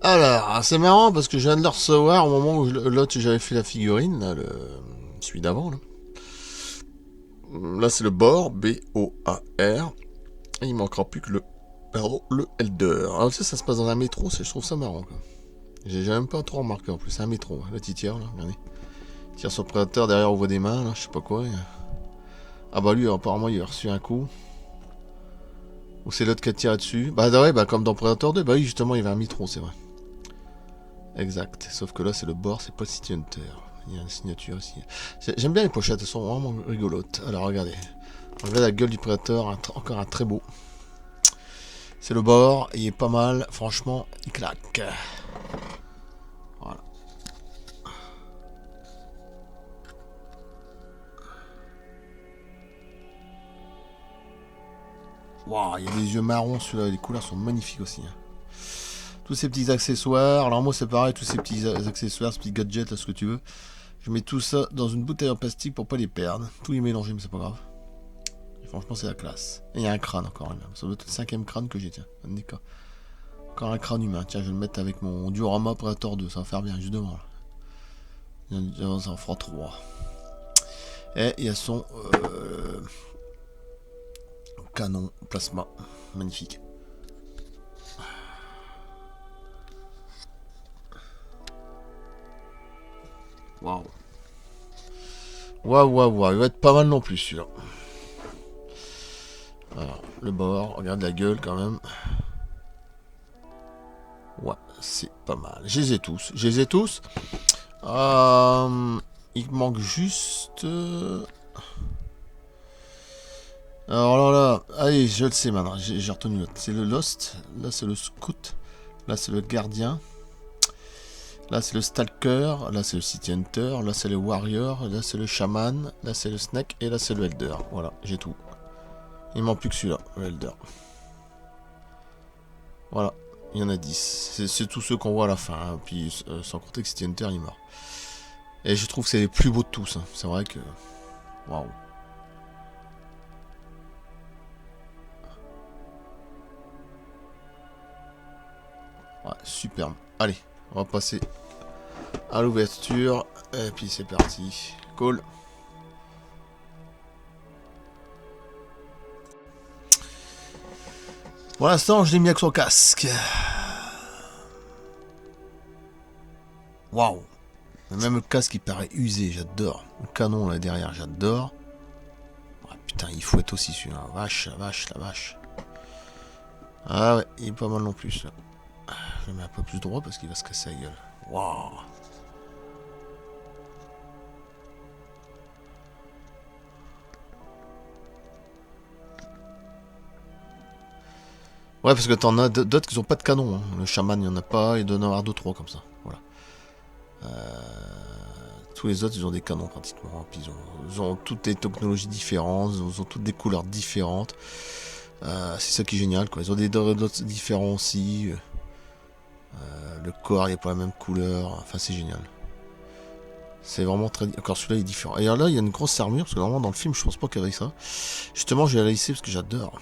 Alors, c'est marrant parce que je viens de le recevoir au moment où l'autre j'avais fait la figurine, là, celui d'avant. Là, c'est le Bor, B-O-A-R. Et il manquera plus que le Elder. Alors, tu sais, ça se passe dans un métro, je trouve ça marrant, quoi. J'ai même pas trop remarqué en plus, c'est un métro, hein. Là, tu tires, là, regardez. Il tire sur le prédateur, derrière on voit des mains, là, je sais pas quoi. Ah bah lui, apparemment, il a reçu un coup. Ou c'est l'autre qui a tiré dessus. Bah ouais, bah comme dans Predator 2, bah oui, justement, il y avait un métro, c'est vrai. Exact. Sauf que là, c'est le bord, c'est pas City Hunter. Il y a une signature aussi. J'aime bien les pochettes, elles sont vraiment rigolotes. Alors regardez. Regardez la gueule du prédateur, encore un très beau. C'est le bord, il est pas mal. Franchement, il claque. Voilà. Waouh, il y a des yeux marrons, celui-là. Les couleurs sont magnifiques aussi, hein. Tous ces petits accessoires. Alors moi, c'est pareil, tous ces petits accessoires, ces petits gadgets, là, ce que tu veux. Je mets tout ça dans une bouteille en plastique pour pas les perdre. Tout est mélangé, mais c'est pas grave. Et franchement, c'est la classe. Et il y a un crâne encore, même. Ça doit être le cinquième crâne que j'ai, tiens. Encore un crâne humain. Tiens, je vais le mettre avec mon diorama Predator 2. Ça va faire bien, juste devant. Là. Ça en fera 3. Et il y a son canon plasma. Magnifique. Waouh. Waouh, waouh, waouh. Il va être pas mal non plus, celui-là. Alors, le bord. Regarde la gueule quand même. Ouais, c'est pas mal. Je les ai tous. Je les ai tous. Il manque juste. Alors là, allez, je le sais maintenant. J'ai retenu l'autre. C'est le Lost. Là, c'est le Scout. Là, c'est le Gardien. Là, c'est le Stalker. Là, c'est le City Hunter. Là, c'est le Warrior. Là, c'est le Shaman. Là, c'est le Snake. Et là, c'est le Elder. Voilà, j'ai tout. Il manque plus que celui-là, le Elder. Voilà, il y en a 10. C'est tous ceux qu'on voit à la fin. Hein. Puis, sans compter que City Hunter, il est mort. Et je trouve que c'est les plus beaux de tous. Hein. C'est vrai que. Waouh. Ouais, superbe. Allez, on va passer à l'ouverture. Et puis c'est parti. Cool. Pour l'instant, je l'ai mis avec son casque. Waouh. Même le casque, il paraît usé. J'adore. Le canon là derrière, j'adore. Oh, putain, il fouette aussi celui-là. Vache, la vache, la vache. Ah ouais, il est pas mal non plus. Là. Je le mets un peu plus droit parce qu'il va se casser la gueule. Waouh. Ouais, parce que t'en as d'autres qui ont pas de canon. Hein. Le chaman, il y en a pas. Il doit en avoir 2-3 comme ça. Voilà. Tous les autres, ils ont des canons pratiquement. Puis ils ont toutes des technologies différentes. Ils ont toutes des couleurs différentes. C'est ça qui est génial, quoi. Ils ont des dots différents aussi. Le corps, il n'est pas la même couleur. Enfin, c'est génial. C'est vraiment très. Encore celui-là, il est différent. Et alors là, il y a une grosse armure. Parce que vraiment, dans le film, je pense pas qu'il y avait ça. Justement, je vais la laisser parce que j'adore.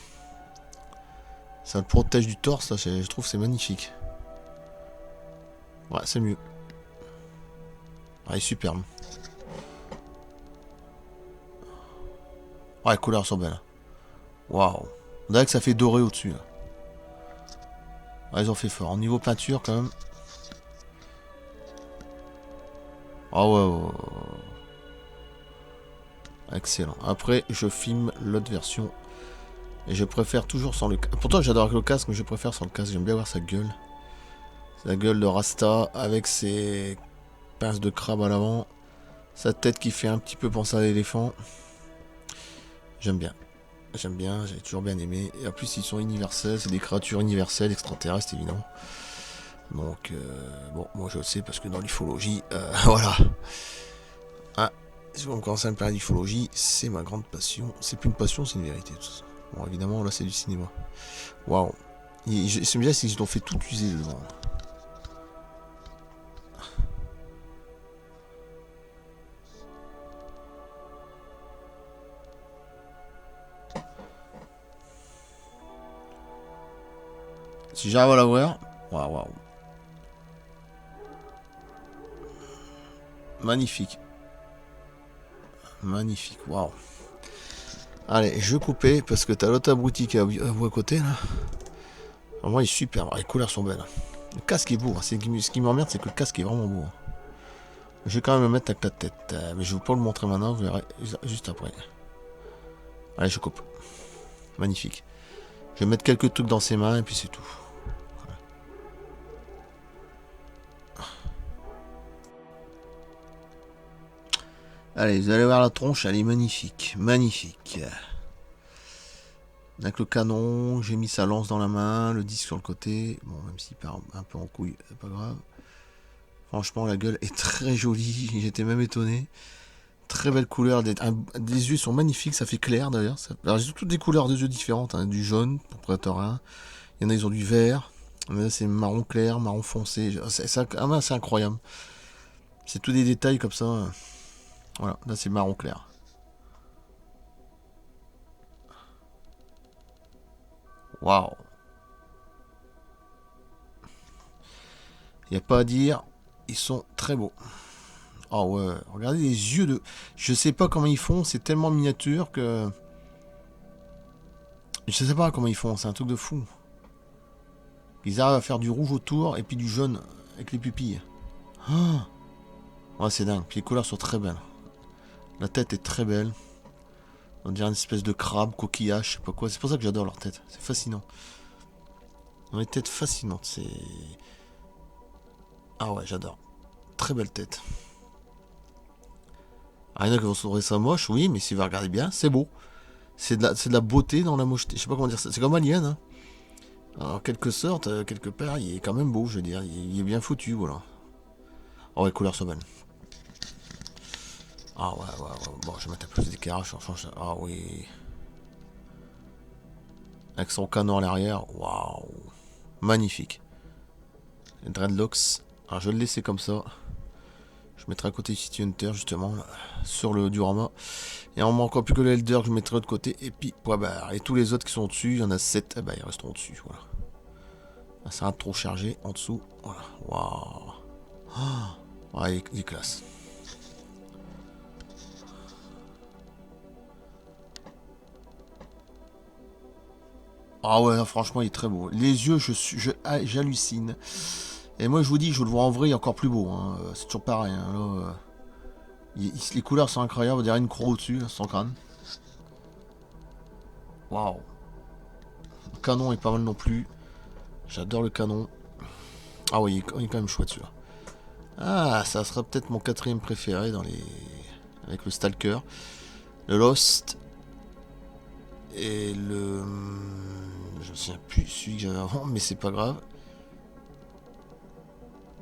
Ça le protège du torse, là. Je trouve que c'est magnifique. Ouais, c'est mieux. Ouais, il est superbe. Ouais, les couleurs sont belles. Waouh. On dirait que ça fait doré au-dessus. Ouais, ils ont fait fort. Au niveau peinture, quand même. Ah ouais, ouais, ouais. Excellent. Après, je filme l'autre version. Et je préfère toujours sans le casque. Pourtant, j'adore le casque, mais je préfère sans le casque. J'aime bien voir sa gueule. Sa gueule de Rasta avec ses pinces de crabe à l'avant. Sa tête qui fait un petit peu penser à l'éléphant. J'aime bien. J'aime bien, j'ai toujours bien aimé. Et en plus, ils sont universels. C'est des créatures universelles, extraterrestres, évidemment. Donc, bon, moi je le sais parce que dans l'ufologie, voilà. Ah, si on commence à me parler d'ufologie, c'est ma grande passion. C'est plus une passion, c'est une vérité. Tout ça. Bon, évidemment, là, c'est du cinéma. Waouh. C'est bien s'ils ont fait tout user dedans. Si j'arrive à la voir, waouh, waouh. Magnifique. Magnifique, waouh. Allez, je vais couper parce que t'as l'autre abruti qui est à vous à côté là. Vraiment, il est super. Les couleurs sont belles. Le casque est beau. Hein. Ce qui m'emmerde, c'est que le casque est vraiment beau. Hein. Je vais quand même le mettre avec la tête. Mais je vais pas le montrer maintenant. Vous verrez juste après. Allez, je coupe. Magnifique. Je vais mettre quelques trucs dans ses mains et puis c'est tout. Voilà. Allez, vous allez voir la tronche. Elle est magnifique. Magnifique. Avec le canon, j'ai mis sa lance dans la main, le disque sur le côté. Bon, même s'il part un peu en couille, c'est pas grave. Franchement, la gueule est très jolie. J'étais même étonné. Très belle couleur. Des yeux sont magnifiques. Ça fait clair d'ailleurs. Alors, j'ai toutes des couleurs de yeux différentes. Hein. Du jaune pour Predator 1. Il y en a, ils ont du vert. Il y en a, c'est marron clair, marron foncé. C'est incroyable. C'est tous des détails comme ça. Voilà, là, c'est marron clair. Waouh. Il n'y a pas à dire. Ils sont très beaux. Ah ouais, regardez les yeux de... Je sais pas comment ils font, c'est tellement miniature que... Je sais pas comment ils font, c'est un truc de fou. Ils arrivent à faire du rouge autour et puis du jaune avec les pupilles. Ah ouais, c'est dingue. Puis les couleurs sont très belles. La tête est très belle. On dirait une espèce de crabe, coquillage, je sais pas quoi. C'est pour ça que j'adore leur tête. C'est fascinant. On a une tête fascinante, c'est... Ah ouais, j'adore. Très belle tête. Ah, il y en a qui vont se trouver ça moche, oui, mais si vous regardez bien, c'est beau. C'est de la beauté dans la mocheté. Je sais pas comment dire ça. C'est comme Alien, hein. En quelque sorte, quelque part, il est quand même beau, je veux dire. Il est bien foutu, voilà. Oh, les couleurs sont belles. Ah ouais. Bon, je vais mettre un peu d'éclairage. Ah oui. Avec son canon à l'arrière. Waouh. Magnifique. Les dreadlocks. Alors, je vais le laisser comme ça. Je mettrai à côté City Hunter, justement, là, sur le diorama. Et on manque encore plus que le Elder que je mettrai de l'autre côté. Et puis, point barre. Et tous les autres qui sont au-dessus, il y en a 7. Eh ben, ils resteront au-dessus, voilà. Là, ça va trop chargé en dessous. Voilà. Waouh. Oh, ouais, il est classe. Ah ouais, franchement, il est très beau. Les yeux, j'hallucine. Et moi, je vous dis, je le vois en vrai, il est encore plus beau. Hein. C'est toujours pareil. Hein. Là, les couleurs sont incroyables. On dirait une croix au-dessus, là, sans crâne. Waouh. Le canon est pas mal non plus. J'adore le canon. Ah oui, il est quand même chouette celui-là. Ah, ça sera peut-être mon quatrième préféré dans les... avec le Stalker. Le Lost. Et le... Je me souviens plus celui que j'avais avant, mais c'est pas grave.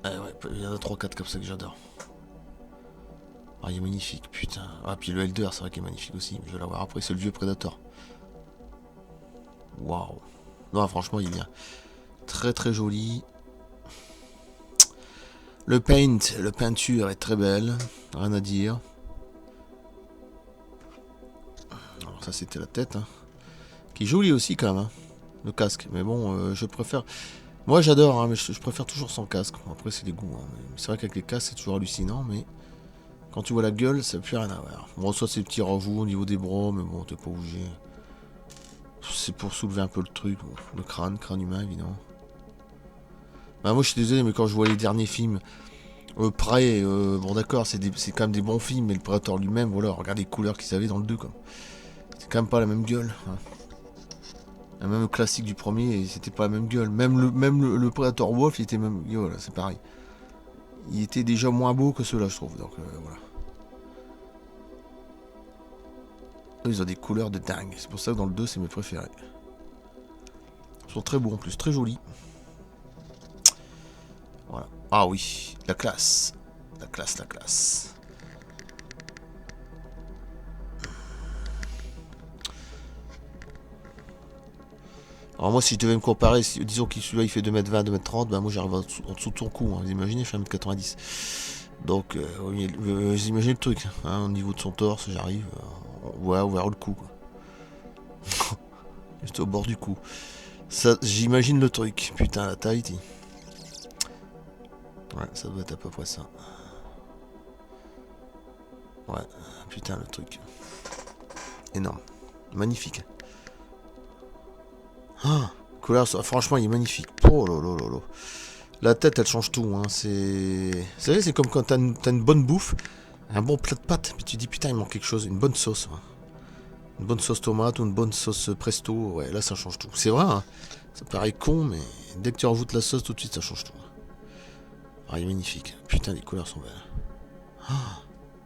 Ah ouais, il y en a 3-4 comme ça que j'adore. Ah, il est magnifique, putain. Ah, puis le Elder, c'est vrai qu'il est magnifique aussi. Je vais l'avoir après, c'est le vieux Predator. Waouh. Non, franchement, il est bien. Très très joli. Le paint, la peinture est très belle. Rien à dire. Alors ça, c'était la tête. Hein. Qui est joli aussi quand même. Hein. Le casque. Mais bon, je préfère... Moi, j'adore, hein, mais je préfère toujours sans casque. Après, c'est des goûts. Hein. C'est vrai qu'avec les casques, c'est toujours hallucinant, mais... Quand tu vois la gueule, ça n'a plus rien à voir. Bon, soit c'est petits rajouts au niveau des bras, mais bon, t'es pas obligé. C'est pour soulever un peu le truc. Le crâne humain, évidemment. Bah, moi, je suis désolé, mais quand je vois les derniers films, Prey, bon, d'accord, c'est quand même des bons films, mais le Predator lui-même, voilà, regarde les couleurs qu'ils avaient dans le 2, quoi. C'est quand même pas la même gueule. Hein. Même le classique du premier, c'était pas la même gueule. Même le Predator Wolf, il était même. Voilà, c'est pareil. Il était déjà moins beau que ceux-là, je trouve. Donc, voilà. Ils ont des couleurs de dingue. C'est pour ça que dans le 2, c'est mes préférés. Ils sont très beaux en plus, très jolis. Voilà. Ah oui, la classe. La classe, la classe. Alors moi, si je devais me comparer, disons que celui-là il fait 2m20, 2m30, bah moi j'arrive en dessous de son cou. Hein. Vous imaginez, je fais 1m90. Donc, vous imaginez le truc. Hein, au niveau de son torse, j'arrive. Ouais, vers le cou. Quoi. Juste au bord du cou. Ça, j'imagine le truc. Putain, la taille. Ouais, ça doit être à peu près ça. Ouais, putain, le truc. Énorme. Magnifique. Ah, couleur, franchement, il est magnifique. Oh là là là là. La tête, elle change tout. Hein. C'est... Vous savez, c'est comme quand t'as une bonne bouffe, un bon plat de pâtes, puis tu dis, putain, il manque quelque chose. Une bonne sauce. Ouais. Une bonne sauce tomate ou une bonne sauce presto. Ouais, là, ça change tout. C'est vrai, hein. Ça paraît con, mais dès que tu rajoutes la sauce, tout de suite, ça change tout. Ah, il est magnifique. Putain, les couleurs sont belles.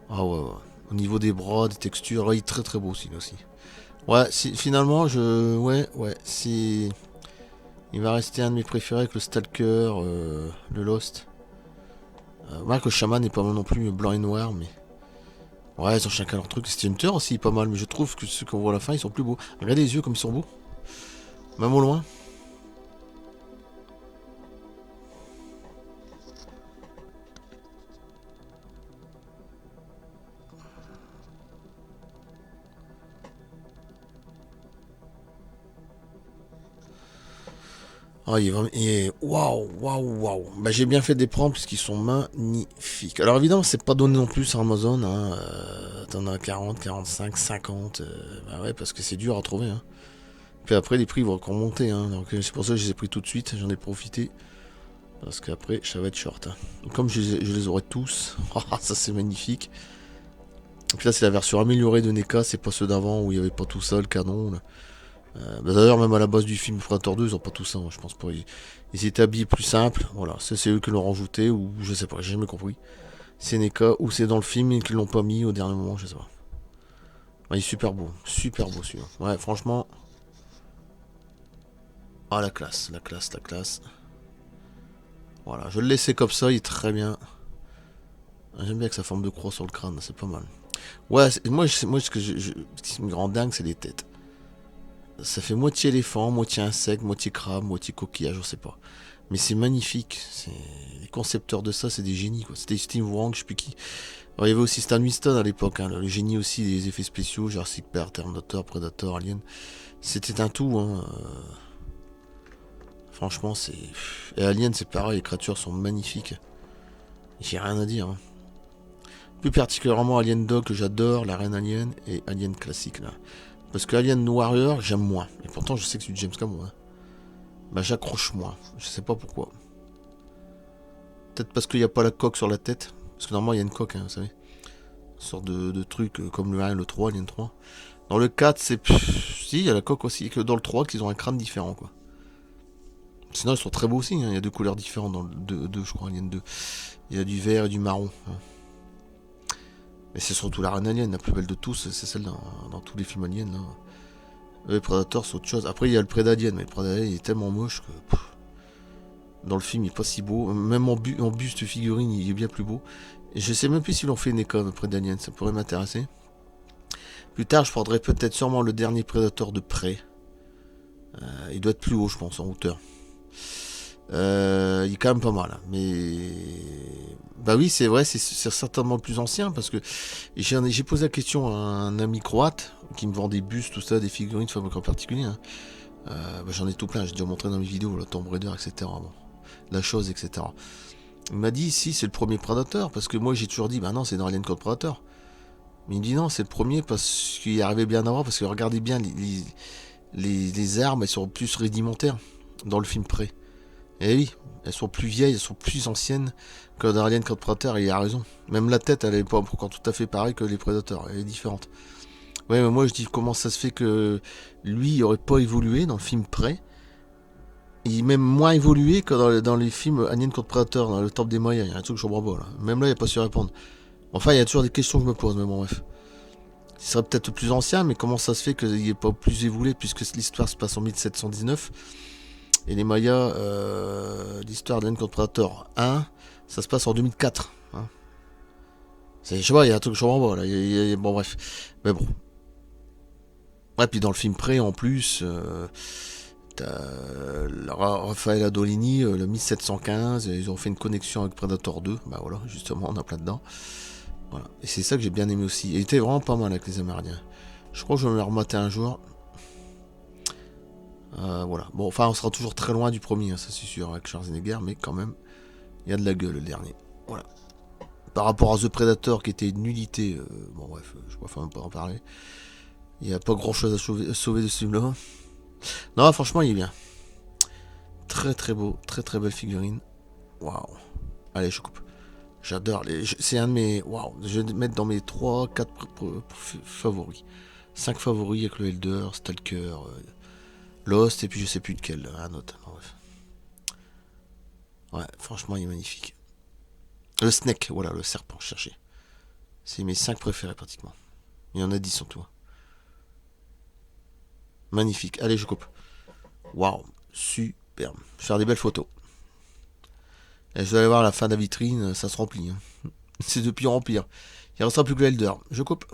Ah ouais, ouais. Au niveau des bras, des textures, ouais, il est très très beau aussi, là aussi. Ouais, finalement, ouais, si... Il va rester un de mes préférés avec le Stalker, le Lost. Marc le Shaman n'est pas mal non plus blanc et noir, mais... Ouais, ils ont chacun leur truc. C'était Hunter aussi, pas mal, mais je trouve que ceux qu'on voit à la fin, ils sont plus beaux. Regardez les yeux comme ils sont beaux. Même au loin. Ah, il est vraiment... Waouh, waouh, waouh. Bah, j'ai bien fait des prendre puisqu'ils sont magnifiques. Alors évidemment, c'est pas donné non plus sur Amazon. Hein. T'en as 40, 45, 50. Bah ouais, parce que c'est dur à trouver. Hein. Puis après, les prix vont encore monter. Hein. Donc c'est pour ça que je les ai pris tout de suite. J'en ai profité. Parce qu'après, ça va être short. Hein. Comme je les aurai tous. Ça, c'est magnifique. Et puis là, c'est la version améliorée de NECA. C'est pas ceux d'avant où il n'y avait pas tout ça, le canon. Là. Bah d'ailleurs, même à la base du film Predator 2, ils ont pas tout ça, hein, je pense pas. Ils étaient habillés plus simples, voilà. C'est eux qui l'ont rajouté, ou je sais pas, j'ai jamais compris. C'est NECA, ou c'est dans le film et qu'ils l'ont pas mis au dernier moment, je sais pas. Ouais, il est super beau celui-là. Ouais, franchement. Ah, la classe, la classe, la classe. Voilà, je le laissais comme ça, il est très bien. J'aime bien que sa forme de croix sur le crâne, c'est pas mal. Ouais, moi ce qui me rend dingue, c'est les têtes. Ça fait moitié éléphant, moitié insecte, moitié crabe, moitié coquillage, je sais pas. Mais c'est magnifique. Les concepteurs de ça, c'est des génies, quoi. C'était Steve Wang, je sais plus qui. Alors, il y avait aussi Stan Winston à l'époque, hein, le génie aussi des effets spéciaux, Jurassic Park, Terminator, Predator, Alien. C'était un tout, hein. Franchement, c'est... Et Alien, c'est pareil, les créatures sont magnifiques. J'ai rien à dire, hein. Plus particulièrement Alien Dog, que j'adore, la Reine Alien, et Alien classique, là. Parce que Alien Warrior, j'aime moins. Et pourtant, je sais que c'est du James Cameron, hein. Bah, j'accroche moins. Je sais pas pourquoi. Peut-être parce qu'il n'y a pas la coque sur la tête. Parce que normalement, il y a une coque, hein, vous savez. Une sorte de truc comme le 1 et le 3, Alien 3. Dans le 4, c'est... Si, il y a la coque aussi. Et que dans le 3, qu'ils ont un crâne différent, quoi. Sinon, ils sont très beaux aussi. Hein. Il y a deux couleurs différentes dans le 2, je crois, Alien 2. Il y a du vert et du marron. Hein. Mais c'est surtout la reine alien, la plus belle de tous. C'est celle dans tous les films aliens, là. Le Predator, c'est autre chose. Après, il y a le Predalien. Mais le Predalien, il est tellement moche que... Dans le film, il est pas si beau. Même en buste figurine, il est bien plus beau. Et je sais même plus s'ils l'ont fait une école après Daniel, ça pourrait m'intéresser. Plus tard, je prendrai peut-être sûrement le dernier Predator de près. Il doit être plus haut, je pense, en hauteur. Il est quand même pas mal. Hein. Mais. Bah oui, c'est vrai, c'est certainement le plus ancien. Parce que j'ai posé la question à un ami croate qui me vend des bustes, tout ça, des figurines de fabricants particuliers. Hein. Bah, j'en ai tout plein, j'ai déjà montré dans mes vidéos, le Tomb Raider, etc. Bon, la chose, etc. Il m'a dit, si, c'est le premier Predator, parce que moi j'ai toujours dit, bah non, c'est dans Alien Code Predator. Mais il me dit, non, c'est le premier parce qu'il y arrivait bien avant, parce que regardez bien, les armes, elles sont plus rudimentaires dans le film près. Et oui, elles sont plus vieilles, elles sont plus anciennes que dans Alien Code Predator, et il a raison. Même la tête, elle est pas encore tout à fait pareille que les Predators, elle est différente. Ouais, mais moi je dis, comment ça se fait que lui, il aurait pas évolué dans le film près. Il est même moins évolué que dans les films Alien contre Predator, dans le top des moyens. Il y a un truc que je comprends pas là. Même là, il n'y a pas su répondre. Enfin, il y a toujours des questions que je me pose, mais bon, bref. Il serait peut-être plus ancien, mais comment ça se fait qu'il n'est pas plus évolué, puisque l'histoire se passe en 1719 et les Mayas, l'histoire d'Alien contre Predator 1, ça se passe en 2004. Hein. Je sais pas, il y a un truc que je comprends pas là. Bon, bref. Mais bon. Ouais, puis dans le film près, en plus. Raphaël Adolini, le 1715, ils ont fait une connexion avec Predator 2, bah voilà, justement, on a plein dedans. Voilà. Et c'est ça que j'ai bien aimé aussi. Il était vraiment pas mal avec les Amérindiens. Je crois que je vais me le remater un jour. Voilà. Bon, enfin, on sera toujours très loin du premier, hein, ça c'est sûr, avec Schwarzenegger, mais quand même, il y a de la gueule le dernier. Voilà. Par rapport à The Predator qui était une nullité, bon bref, je préfère même pas en parler. Il n'y a pas grand chose à sauver de ce film-là. Non, franchement, il est bien. Très très beau, très très belle figurine. Waouh. Allez, je coupe. J'adore. C'est un de mes. Waouh. Je vais mettre dans mes 3, 4 favoris. 5 favoris avec le Elder, Stalker, Lost, et puis je sais plus lequel. Un autre. Bon, bref. Ouais, franchement, il est magnifique. Le Snake, voilà, le serpent, cherchez. C'est mes 5 préférés pratiquement. Il y en a 10 en tout. Magnifique. Allez, je coupe. Waouh. Superbe. Je vais faire des belles photos. Et je vais aller voir la fin de la vitrine, ça se remplit. Hein. C'est de pire en pire. Il ne restera plus que l'Elder. Je coupe.